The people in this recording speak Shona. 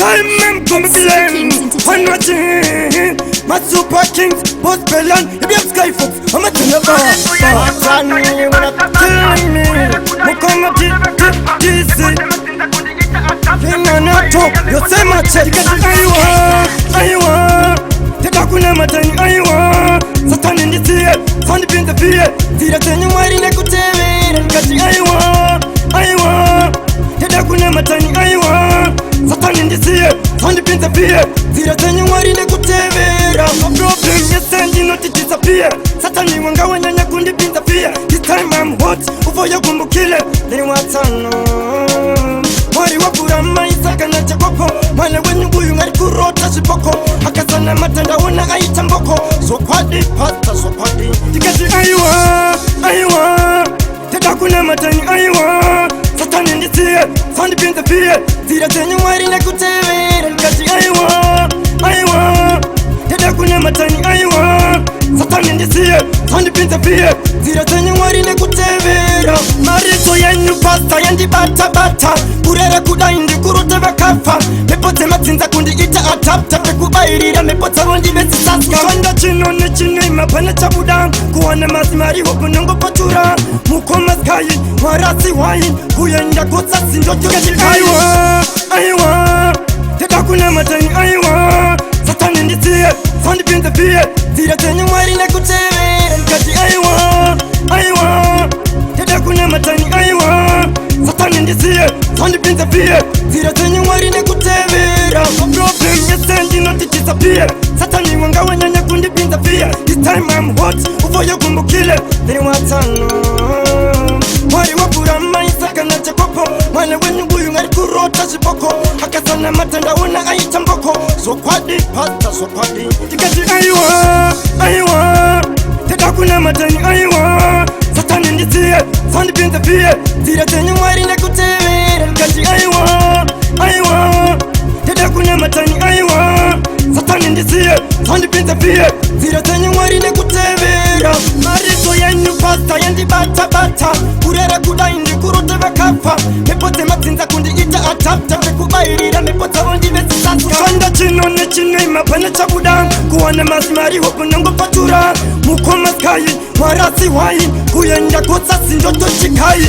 time I'm gonna be lame. I'm watching my super kings, boss Belan, if you have Sky Fox, I'm a tenor. Tell me, Mukoma DC. Kinanato, you say my check. Aywa, Tekakuna Matani, Aywa, Satan in the theater, Sandy Pin the fear, Tira Tenuari Nakuteme, and Kati Aywa, Tekakuna Matani, Aywa, Satan in the theater, Sandy Pin the fear, Tira Tenuari Nakuteme. No problem, you send you not to disappear. Satan, you won't go and I couldn't be the fear. This time I'm hot, before you come kill it. Then what's on? Mwari wakura maisaka na chakoko Mwane wenye nguyu ngari kurota shipoko Hakasana matanda wana aita mboko So kwadi pasta so kwadi Tikati aywa Teta kuna matani aywa Satani ndisiye Sandi pinta fiye Zira tenye mwari na kutewera Tikati aywa Teta kuna matani aywa Satani ndisiye Sandi pinta fiye Zira tenye mwari na kutewera Marito yenyu pasta yendi bata Kurera kudaindi kuruta bakafa Mepote matinza kundi ita atapta Pekubairira mepote rondi besi saska Kanda chino ne chino imapana chabudan Kuwane mazimari hoku nongo patura Mukoma skayi, warasi wain Kuyenda kutsa sindoto kati aywa Teta kuna matani aywa Satani ndisiye, sandi pinta fiye Zira tenye mwari na kutewe Kati aywa Teta kuna matani aywa Satani ndisiye, sandi pinta fiye Zira tenye mwari na kutevera No problem, you send you not to disappear Satani wanga wanyanya kundi pinta fiye This time I'm hot, ufo ya kumbukile Then what's on? Mwari wakura maisaka na chakopo Mwane wenye nguyu ngari kurota shipoko Hakasana matanda wana aita mboko So kwadi pasta so kwadi Tikati aywa Teta kuna matani aywa Satani ndisiye, sandi pinta fiye Zira tenye mwari na kutewera Kati aywa Teta kuna matani aywa Satani ndisiye, sandi pinta fiye Zira tenye mwari na kutewera Marito yenyu pasta yendi bata Kurera kudaindi kurote bakafa Mepote matinza kundi ita atapta Pekubairira mepote rondi besi saska Kanda chino ne chino imapana chabudan Kuwane mazimari hoku nongo patura Mukoma skayi, warasi wain Kuyenda kutsa sindoto chikai